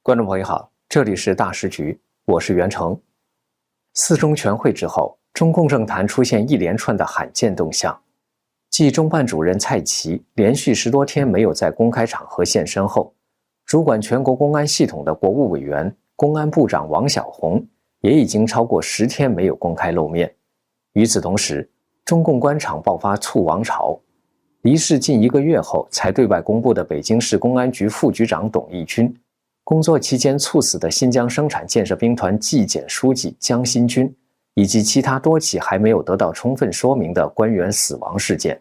观众朋友好，这里是大时局，我是袁成。四中全会之后，中共政坛出现一连串的罕见动向。继中办主任蔡奇连续10多天没有在公开场合现身后，主管全国公安系统的国务委员、公安部长王小洪也已经超过10天没有公开露面。与此同时，中共官场爆发促王潮。离世近1个月后才对外公布的北京市公安局副局长董义军，工作期间猝死的新疆生产建设兵团纪检书记江新军，以及其他多起还没有得到充分说明的官员死亡事件。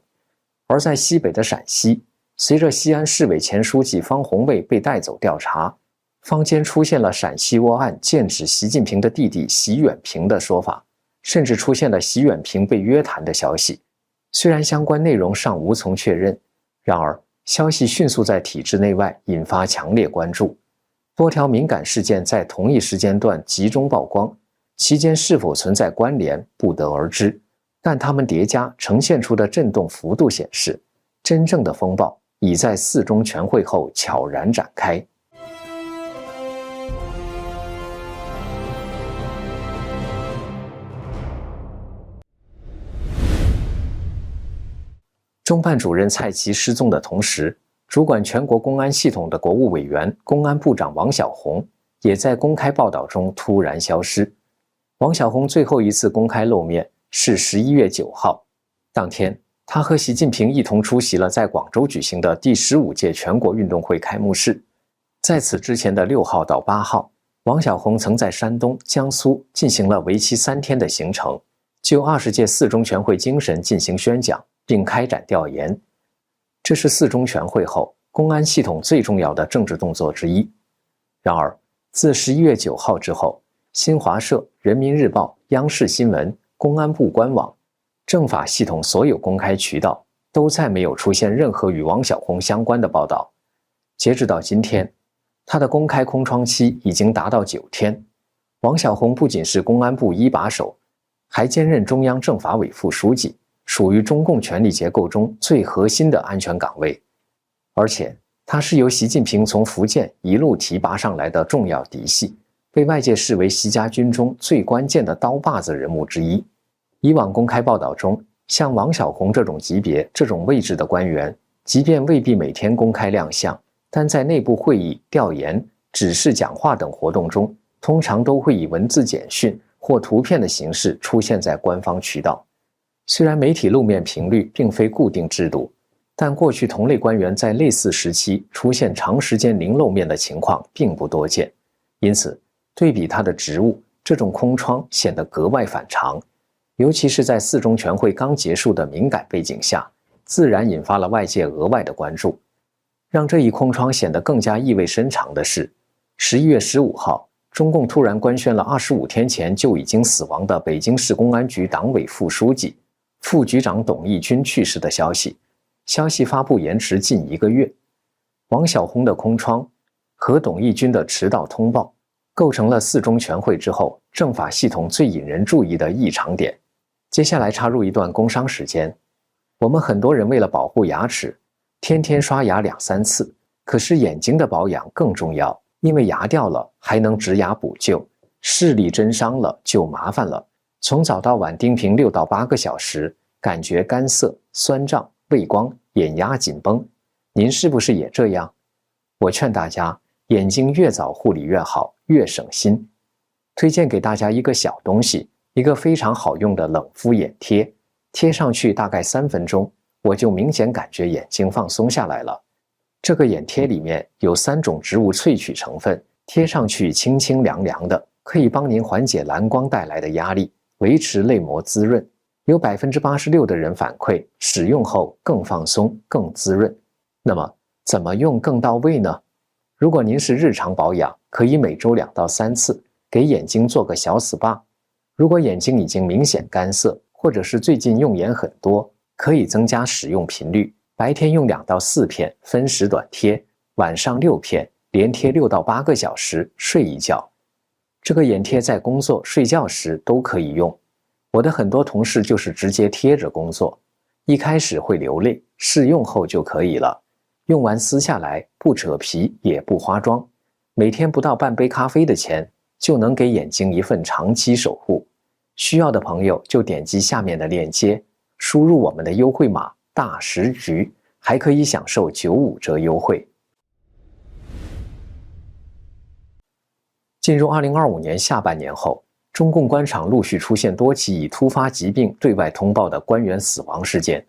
而在西北的陕西，随着西安市委前书记方红卫被带走调查，坊间出现了陕西窝案剑指习近平的弟弟习远平的说法，甚至出现了习远平被约谈的消息。虽然相关内容尚无从确认，然而消息迅速在体制内外引发强烈关注。多条敏感事件在同一时间段集中曝光，其间是否存在关联不得而知，但它们叠加呈现出的震动幅度显示，真正的风暴已在四中全会后悄然展开。中办主任蔡奇失踪的同时，主管全国公安系统的国务委员、公安部长王小洪也在公开报道中突然消失。王小洪最后一次公开露面是11月9号，当天他和习近平一同出席了在广州举行的第15届全国运动会开幕式。在此之前的6号到8号，王小洪曾在山东、江苏进行了为期3天的行程，就20届四中全会精神进行宣讲，并开展调研。这是四中全会后公安系统最重要的政治动作之一。然而，自11月9号之后，新华社、人民日报、央视新闻、公安部官网、政法系统所有公开渠道都再没有出现任何与王小洪相关的报道。截止到今天，他的公开空窗期已经达到9天。王小洪不仅是公安部一把手，还兼任中央政法委副书记，属于中共权力结构中最核心的安全岗位。而且他是由习近平从福建一路提拔上来的重要嫡系，被外界视为习家军中最关键的刀把子人物之一。以往公开报道中，像王小洪这种级别、这种位置的官员，即便未必每天公开亮相，但在内部会议、调研、指示讲话等活动中，通常都会以文字简讯或图片的形式出现在官方渠道。虽然媒体露面频率并非固定制度，但过去同类官员在类似时期出现长时间零露面的情况并不多见，因此对比他的职务，这种空窗显得格外反常。尤其是在四中全会刚结束的敏感背景下，自然引发了外界额外的关注。让这一空窗显得更加意味深长的是，11月15号，中共突然官宣了25天前就已经死亡的北京市公安局党委副书记、副局长董义军去世的消息。消息发布延迟近1个月，王小洪的空窗和董义军的迟到通报，构成了四中全会之后政法系统最引人注意的异常点。接下来插入一段工商时间。我们很多人为了保护牙齿，天天刷牙2、3次，可是眼睛的保养更重要，因为牙掉了还能植牙补救，视力真伤了就麻烦了。从早到晚盯屏6到8个小时，感觉干涩、酸胀、畏光、眼压紧绷，您是不是也这样？我劝大家，眼睛越早护理越好，越省心。推荐给大家一个小东西，一个非常好用的冷敷眼贴，贴上去大概3分钟，我就明显感觉眼睛放松下来了。这个眼贴里面有3种植物萃取成分，贴上去清清凉凉的，可以帮您缓解蓝光带来的压力，维持泪膜滋润。有86%的人反馈使用后更放松、更滋润。那么怎么用更到位呢？如果您是日常保养，可以每周2到3次给眼睛做个小 SPA。如果眼睛已经明显干涩，或者是最近用眼很多，可以增加使用频率，白天用2到4片，分时短贴，晚上6片，连贴6到8个小时，睡一觉。这个眼贴在工作、睡觉时都可以用。我的很多同事就是直接贴着工作，一开始会流泪，试用后就可以了。用完撕下来，不扯皮也不花妆，每天不到半杯咖啡的钱，就能给眼睛一份长期守护。需要的朋友就点击下面的链接，输入我们的优惠码大时局，还可以享受95折优惠。进入2025年下半年后，中共官场陆续出现多起以突发疾病对外通报的官员死亡事件。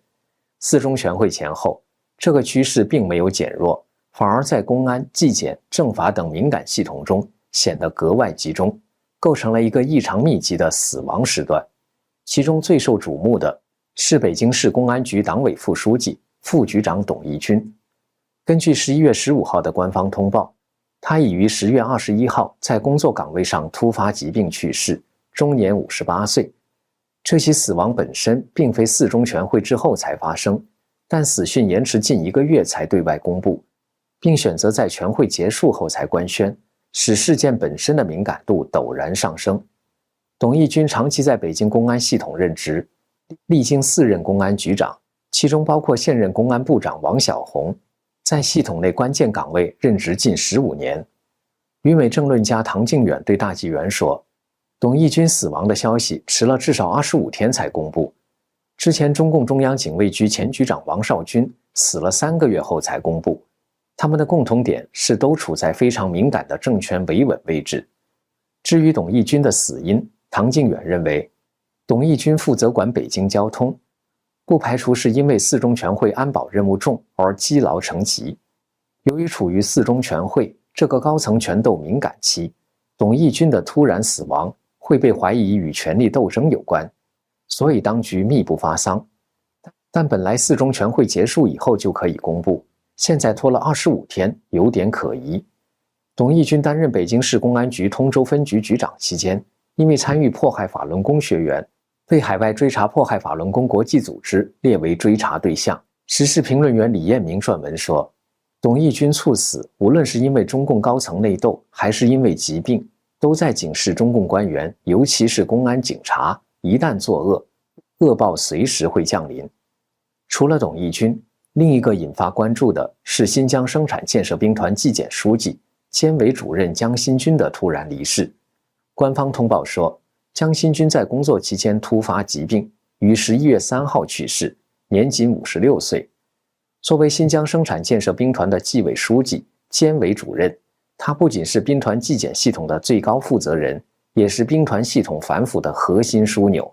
四中全会前后，这个趋势并没有减弱，反而在公安、纪检、政法等敏感系统中显得格外集中，构成了一个异常密集的死亡时段。其中最受瞩目的是北京市公安局党委副书记、副局长董义军。根据11月15号的官方通报，他已于10月21号在工作岗位上突发疾病去世，终年58岁。这起死亡本身并非四中全会之后才发生，但死讯延迟近1个月才对外公布，并选择在全会结束后才官宣，使事件本身的敏感度陡然上升。董义军长期在北京公安系统任职，历经4任公安局长，其中包括现任公安部长王小洪，在系统内关键岗位任职近15年。旅美政论家唐靖远对大纪元说，董义军死亡的消息迟了至少25天才公布，之前中共中央警卫局前局长王少军死了3个月后才公布。他们的共同点是都处在非常敏感的政权维稳位置。至于董义军的死因，唐靖远认为，董义军负责管北京交通，不排除是因为四中全会安保任务重而积劳成疾。由于处于四中全会这个高层权斗敏感期，董义军的突然死亡会被怀疑与权力斗争有关，所以当局密不发丧。但本来四中全会结束以后就可以公布，现在拖了25天，有点可疑。董义军担任北京市公安局通州分局局长期间，因为参与迫害法轮功学员，被海外追查迫害法轮功国际组织列为追查对象。时事评论员李彦明撰文说，董义军猝死，无论是因为中共高层内斗，还是因为疾病，都在警示中共官员，尤其是公安警察，一旦作恶，恶报随时会降临。除了董义军，另一个引发关注的是新疆生产建设兵团纪检书记、监委主任江新军的突然离世。官方通报说，江新军在工作期间突发疾病，于11月3号去世，年仅56岁。作为新疆生产建设兵团的纪委书记、监委主任，他不仅是兵团纪检系统的最高负责人，也是兵团系统反腐的核心枢纽。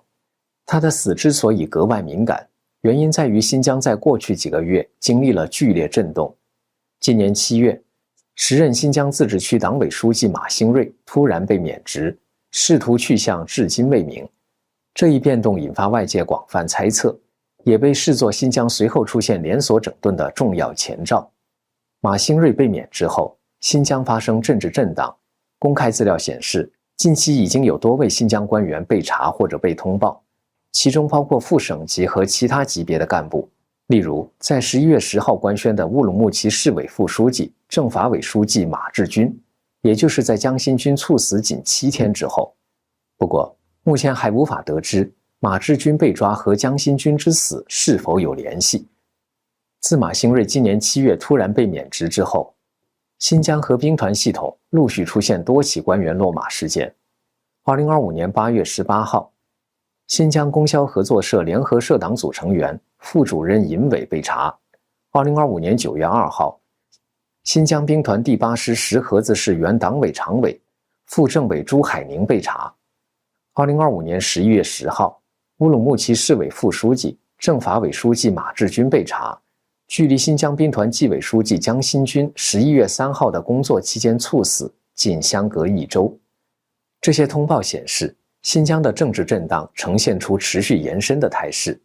他的死之所以格外敏感，原因在于新疆在过去几个月经历了剧烈震动。今年7月，时任新疆自治区党委书记马兴瑞突然被免职，仕途去向至今未明。这一变动引发外界广泛猜测，也被视作新疆随后出现连锁整顿的重要前兆。马兴瑞被免之后，新疆发生政治震荡。公开资料显示，近期已经有多位新疆官员被查或者被通报，其中包括副省级和其他级别的干部。例如，在11月10号官宣的乌鲁木齐市委副书记、政法委书记马志军，也就是在江新军猝死仅7天之后。不过，目前还无法得知马志军被抓和江新军之死是否有联系。自马兴瑞今年7月突然被免职之后，新疆和兵团系统陆续出现多起官员落马事件。2025年8月18号，新疆供销合作社联合社党组成员、副主任尹伟被查。2025年9月2号，新疆兵团第8师石河子市原党委常委、副政委朱海宁被查。2025年11月10号，乌鲁木齐市委副书记、政法委书记马志军被查。距离新疆兵团纪委书记江新军11月3号的工作期间猝死仅相隔1周。这些通报显示，新疆的政治震荡呈现出持续延伸的态势。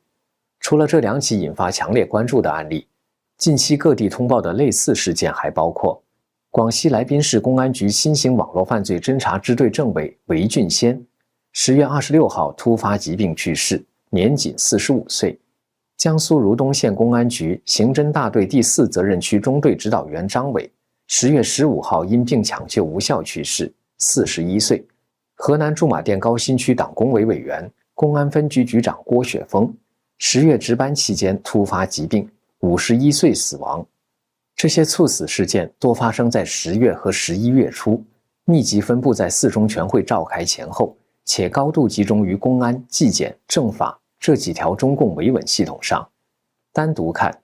除了这2起引发强烈关注的案例，近期各地通报的类似事件还包括广西来宾市公安局新型网络犯罪侦查支队政委韦俊先10月26号突发疾病去世，年仅45岁。江苏如东县公安局刑侦大队第4责任区中队指导员张伟10月15号因病抢救无效去世，41岁。河南驻马店高新区党工委委员、公安分局局长郭雪峰10月值班期间突发疾病，51岁死亡。这些猝死事件多发生在10月和11月初，密集分布在四中全会召开前后，且高度集中于公安、纪检、政法这几条中共维稳系统上。单独看，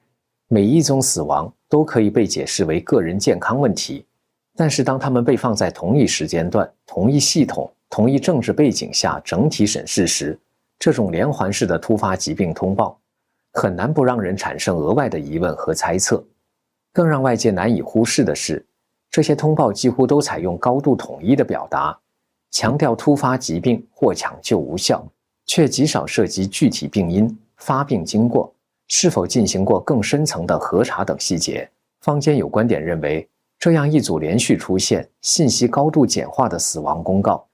每一宗死亡都可以被解释为个人健康问题，但是当它们被放在同一时间段、同一系统、同一政治背景下整体审视时，这种连环式的突发疾病通报很难不让人产生额外的疑问和猜测。更让外界难以忽视的是，这些通报几乎都采用高度统一的表达，强调突发疾病或抢救无效，却极少涉及具体病因、发病经过、是否进行过更深层的核查等细节。坊间有观点认为，这样一组连续出现、信息高度简化的死亡公告，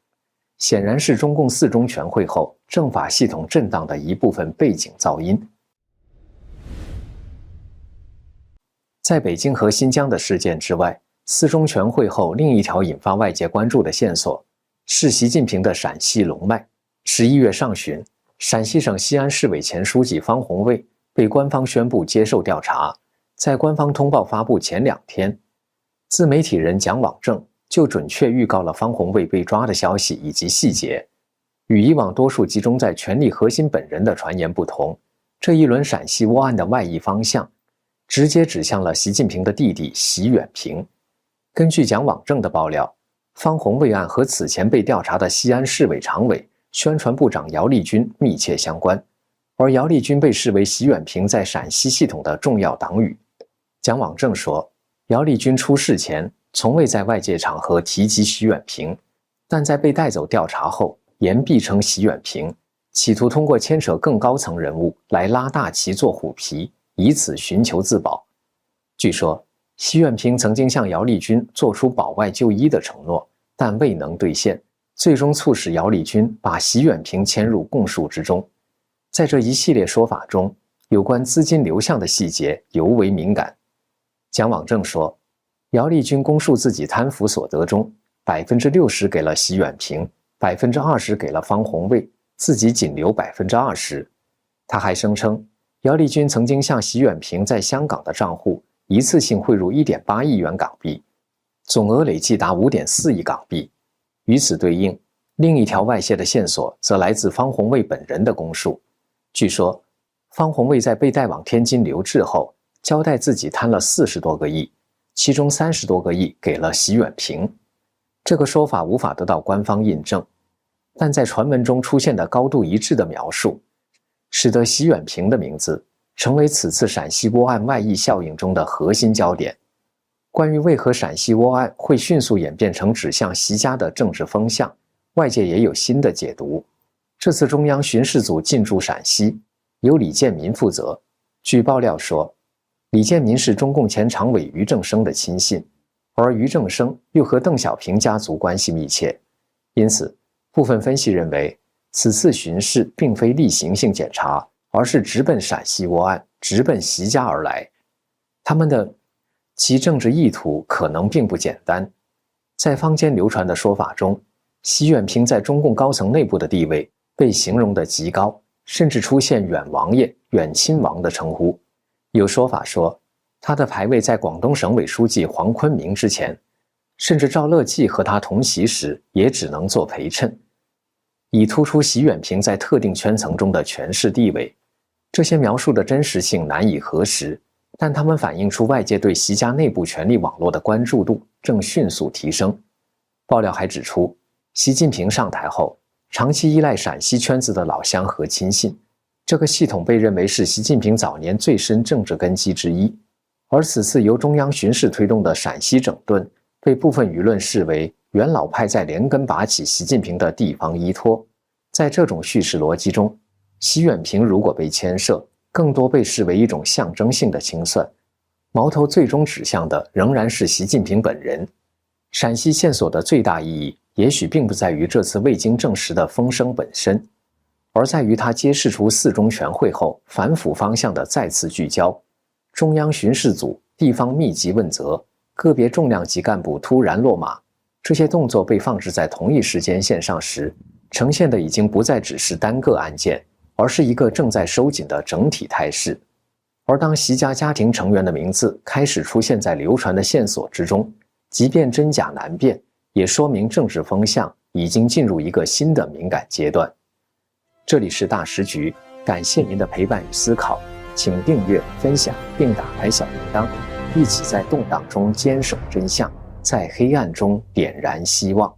显然是中共四中全会后政法系统震荡的一部分背景噪音。在北京和新疆的事件之外，四中全会后另一条引发外界关注的线索是习近平的陕西龙脉。11月上旬，陕西省西安市委前书记方红卫被官方宣布接受调查。在官方通报发布前2天，自媒体人蒋网正就准确预告了方红卫被抓的消息以及细节。与以往多数集中在权力核心本人的传言不同，这一轮陕西窝案的外溢方向直接指向了习近平的弟弟习远平。根据蒋网正的爆料，方红卫案和此前被调查的西安市委常委、宣传部长姚立军密切相关，而姚立军被视为习远平在陕西系统的重要党羽。蒋网正说，姚立军出事前从未在外界场合提及习远平，但在被带走调查后言必称习远平，企图通过牵扯更高层人物来拉大旗做虎皮，以此寻求自保。据说习远平曾经向姚立军做出保外就医的承诺，但未能兑现，最终促使姚立军把习远平牵入供述之中。在这一系列说法中，有关资金流向的细节尤为敏感。蒋网正说，姚立军供述自己贪腐所得中60%给了习远平，20%给了方红卫，自己仅留20%。他还声称，姚立军曾经向习远平在香港的账户一次性汇入1.8亿元港币，总额累计达5.4亿港币。与此对应，另一条外泄的线索则来自方红卫本人的供述。据说，方红卫在被带往天津留置后，交代自己贪了40多个亿，其中30多个亿给了习远平。这个说法无法得到官方印证，但在传闻中出现的高度一致的描述，使得习远平的名字成为此次陕西窝案外溢效应中的核心焦点。关于为何陕西窝案会迅速演变成指向习家的政治风向，外界也有新的解读。这次中央巡视组进驻陕西，由李建民负责。据爆料说，李建民是中共前常委俞正声的亲信，而俞正声又和邓小平家族关系密切，因此部分分析认为，此次巡视并非例行性检查，而是直奔陕西窝案，直奔习家而来。他们的其政治意图可能并不简单。在坊间流传的说法中，习远平在中共高层内部的地位被形容得极高，甚至出现远王爷、远亲王的称呼。有说法说，他的排位在广东省委书记黄坤明之前，甚至赵乐际和他同席时也只能做陪衬，以突出习远平在特定圈层中的权势地位。这些描述的真实性难以核实，但它们反映出外界对习家内部权力网络的关注度正迅速提升。爆料还指出，习近平上台后，长期依赖陕西圈子的老乡和亲信，这个系统被认为是习近平早年最深政治根基之一。而此次由中央巡视推动的陕西整顿，被部分舆论视为元老派在连根拔起习近平的地方依托。在这种叙事逻辑中，习远平如果被牵涉，更多被视为一种象征性的清算，矛头最终指向的仍然是习近平本人。陕西线索的最大意义，也许并不在于这次未经证实的风声本身，而在于它揭示出四中全会后反腐方向的再次聚焦。中央巡视组、地方密集问责、个别重量级干部突然落马，这些动作被放置在同一时间线上时，呈现的已经不再只是单个案件，而是一个正在收紧的整体态势。而当习家家庭成员的名字开始出现在流传的线索之中，即便真假难辨，也说明政治风向已经进入一个新的敏感阶段。这里是大时局，感谢您的陪伴与思考，请订阅、分享并打开小铃铛，一起在动荡中坚守真相，在黑暗中点燃希望。